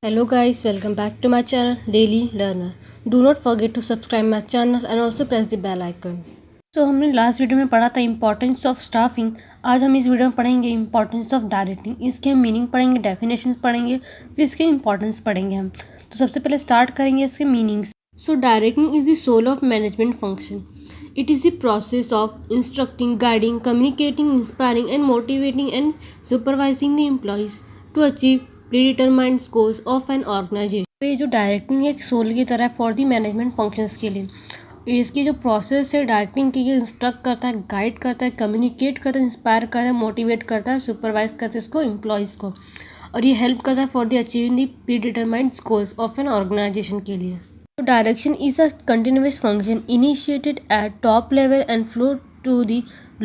Hello guys, welcome back to my channel Daily Learner. Do not forget to subscribe my channel and also press the bell icon. तो हमने last video में पढ़ा था importance of staffing. आज हम इस video में पढ़ेंगे इम्पोर्टेंस ऑफ डायरेक्टिंग। इसके हम मीनिंग पढ़ेंगे, डेफिनेशंस पढ़ेंगे, फिर इसके इम्पोर्टेंस पढ़ेंगे हम। तो सबसे पहले स्टार्ट करेंगे इसके meanings. So directing is the soul of management function. It is the process of instructing, guiding, communicating, inspiring, and motivating and supervising the employees to achieve predetermined goals of an organization. तो ये जो directing एक soul की तरह for the management functions के लिए इसकी जो प्रोसेस है डायरेक्टिंग की, ये इंस्ट्रक्ट करता है, गाइड करता है, कम्युनिकेट करता है, इंस्पायर करता है, मोटिवेट करता है, सुपरवाइज करता है इसको एम्प्लॉयज़ को, और ये हेल्प करता है for the achieving the predetermined goals of an organisation के लिए. So direction is a continuous function initiated at top level and flow to the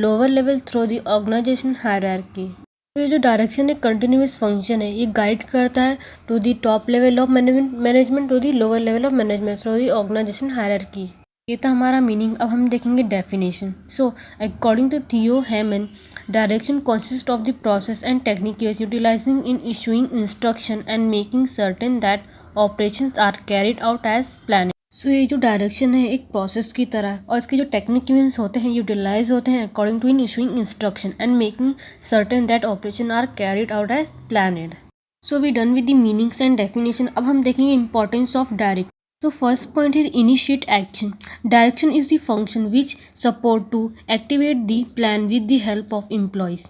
lower level through the organization hierarchy. तो ये जो डायरेक्शन एक continuous function है, ये guide करता है to the top level of management to the lower level of management through the organisation hierarchy. ये था हमारा मीनिंग. अब हम देखेंगे definition. So according to Theo Haimann, direction consist of the process and techniques utilising in issuing instruction and making certain that operations are carried out as plan. So ये जो direction है एक प्रोसेस की तरह है, और इसके जो टेक्निक्स होते हैं यूटिलाइज होते हैं according to in issuing instruction and making certain that operation are carried out as planned. So we done with the meanings and definition. अब हम देखेंगे importance of direct. So first point here, initiate action. Direction is the function which support to activate the plan with the help of employees.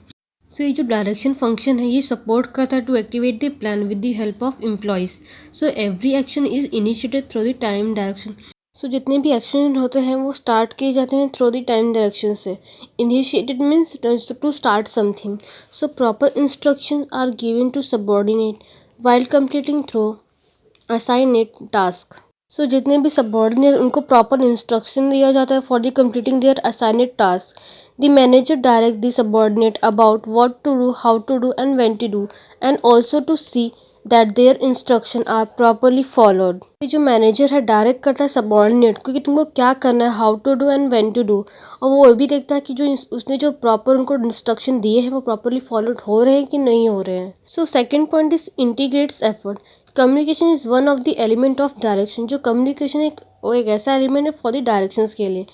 So ये जो direction function है ये support करता है to activate the plan with the help of employees. So every action is initiated through the time direction. So जितने भी action होते हैं वो स्टार्ट किए जाते हैं थ्रू द टाइम डायरेक्शन से. Initiated means to start something. So proper instructions are given to subordinate while completing through assigned task. So जितने भी सबऑर्डिनेट उनको प्रॉपर इंस्ट्रक्शन दिया जाता है for the completing their assigned task. The manager direct the subordinate about what to do, how to do and when to do, and also to see that their instruction are properly followed. ये जो manager है direct करता है subordinate को कि तुमको क्या करना है, how to do and when to do, और वो भी देखता है कि जो उसने जो प्रॉपर उनको इंस्ट्रक्शन दिए हैं वो प्रॉपरली फॉलोड हो रहे हैं कि नहीं हो रहे हैं. So second point is integrates effort. Communication is one of the element of direction. जो कम्युनिकेशन एक ऐसा एलिमेंट है फॉर द डायरेक्शंस के लिए.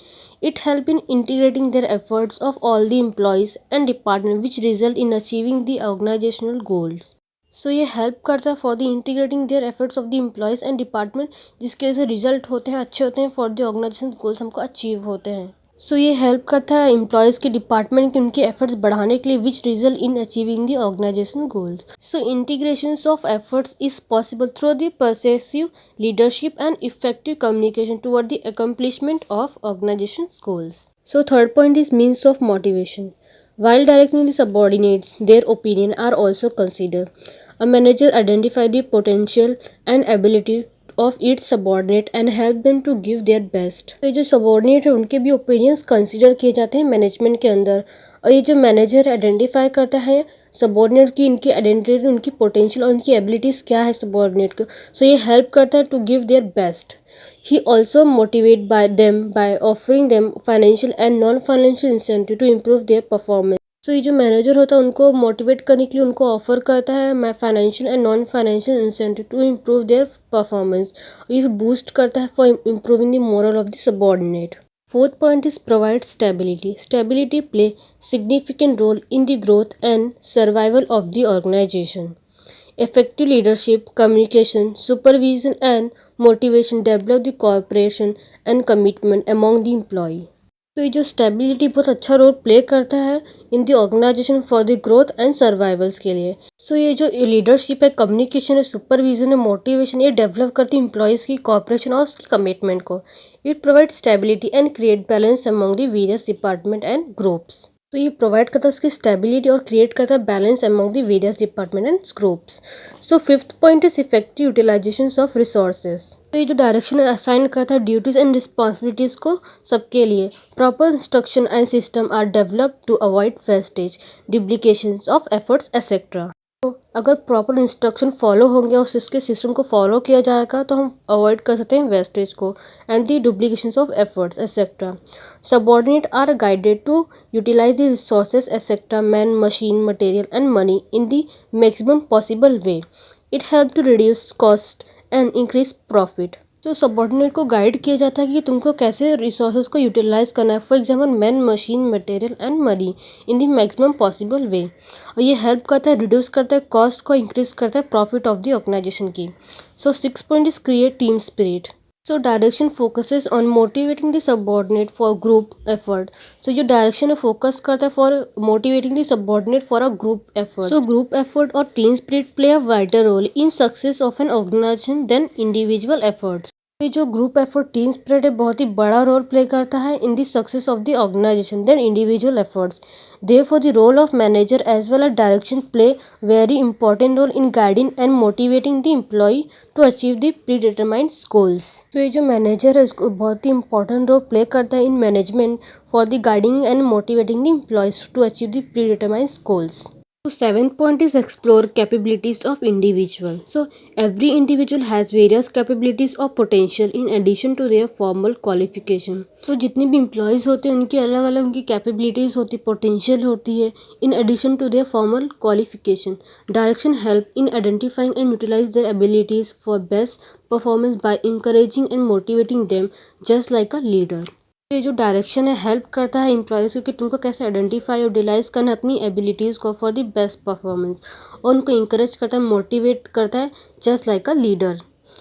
It help in integrating their efforts of all the employees and department which result in achieving the organisational goals. So ये help करता है for the integrating their efforts of the employees and department, जिसके वजह से result होते हैं अच्छे होते हैं फॉर द ऑर्गेनाइजेशन गोल्स हमको अचीव होते हैं. सो ये हेल्प करता है एम्प्लॉयज़ के डिपार्टमेंट के उनके एफर्ट्स बढ़ाने के लिए which result in achieving the organisation goals. So integration of efforts is possible through the persuasive leadership and effective communication toward the accomplishment of organisation goals. So third point is means of motivation. While directing the subordinates, their opinion are also considered. A manager identify the potential and ability of its subordinate and help them to give their best. तो ये जो subordinate है उनके भी opinions consider किए जाते हैं management के अंदर, और ये जो मैनेजर आइडेंटिफाई करता है सबॉर्डिनेट की इनकी आइडेंटिटी, उनकी पोटेंशियल और उनकी एबिलिटीज़ क्या है सबॉर्डिनेट को. सो ये हेल्प करता है to give their best. He also motivate by them by offering them financial and non-financial incentive to improve their performance. So ये जो मैनेजर होता है उनको मोटिवेट करने के लिए उनको ऑफर करता है financial and non financial incentive to improve their performance. ये बूस्ट करता है for improving the morale of the subordinate. Fourth point is provide stability. Stability play significant role in the growth and survival of the organization. Effective leadership, communication, supervision and motivation develop the cooperation and commitment among the employee. तो ये जो stability बहुत अच्छा role play करता है in the organisation for the growth and survivals के लिए. सो ये जो लीडरशिप है, कम्युनिकेशन है, सुपरविजन है, मोटिवेशन, ये डेवलप करती है एम्प्लॉयज़ की कॉपरेशन और उसकी कमिटमेंट को. It provide stability and create balance among the various department and groups. तो ये प्रोवाइड करता है उसकी स्टेबिलिटी और क्रिएट करता है balance among the various department and groups. So fifth point is effective utilisation of resources. तो ये जो डायरेक्शन असाइन करता है ड्यूटीज एंड रिस्पॉन्सिबिलिटीज को सबके लिए. Proper instruction and system are developed to avoid wastage, duplication of efforts etcetera. तो अगर प्रॉपर इंस्ट्रक्शन फॉलो होंगे और इसके सिस्टम को फॉलो किया जाएगा तो हम अवॉइड कर सकते हैं वेस्टेज को and the duplication of efforts etcetera. Subordinate are guided to utilise the resources etcetera man machine material and money in the maximum possible way. It help to reduce cost and increase profit. जो subordinate को guide किया जाता है कि तुमको कैसे resources को utilise करना है, for example man machine material and money in the maximum possible वे। और ये हेल्प करता है, रिड्यूस करता है कॉस्ट को, इंक्रीज करता है प्रॉफिट ऑफ द ऑर्गेनाइजेशन की। So 6 point is create team spirit. So direction focuses on motivating the subordinate for group effort. So जो डायरेक्शन है फोकस करता है for motivating the subordinate for a group effort. So group effort और team spirit play a vital role in success of an organisation then individual efforts. ये जो group effort team spirit है बहुत ही बड़ा role play करता है in the success of the organisation then individual efforts. Therefore, the role of manager as well as direction play very important role in guiding and motivating the employee to achieve the predetermined goals. तो ये जो manager है उसको बहुत ही important role play करता है in management for the guiding and motivating the employees to achieve the predetermined goals. So 7th point is explore capabilities of individual. So every individual has various capabilities or potential in addition to their formal qualification. So जितने भी employees होते हैं उनकी अलग अलग उनकी capabilities होती potential होती है in addition to their formal qualification. Direction help in identifying and utilize their abilities for best performance by encouraging and motivating them just like a leader. ये जो डायरेक्शन है हेल्प करता है एम्प्लॉयज़ को कि तुमको कैसे आइडेंटिफाई और डिलाइज करना है अपनी एबिलिटीज़ को फॉर द बेस्ट परफॉर्मेंस, और उनको इंकरेज करता है, मोटिवेट करता है just like a leader.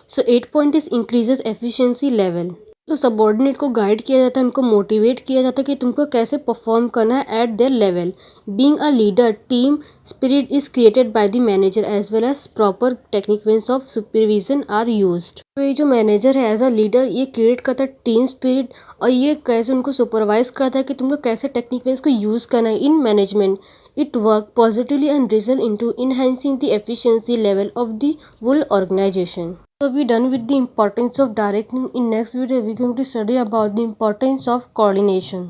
So 8 point is increases efficiency level. तो सबॉर्डिनेट को गाइड किया जाता है, उनको मोटिवेट किया जाता है कि तुमको कैसे परफॉर्म करना है at their level. Being a leader team spirit is created by the manager as well as proper techniques of supervision are used. तो ये जो मैनेजर है एज अ लीडर ये क्रिएट करता है टीम स्पिरिट, और ये कैसे उनको सुपरवाइज करता है कि तुमको कैसे टेक्निक्स को यूज़ करना है in management. It work positively and result into enhancing the efficiency level of the whole organization. So we done with the importance of directing. In next video we are going to study about the importance of coordination.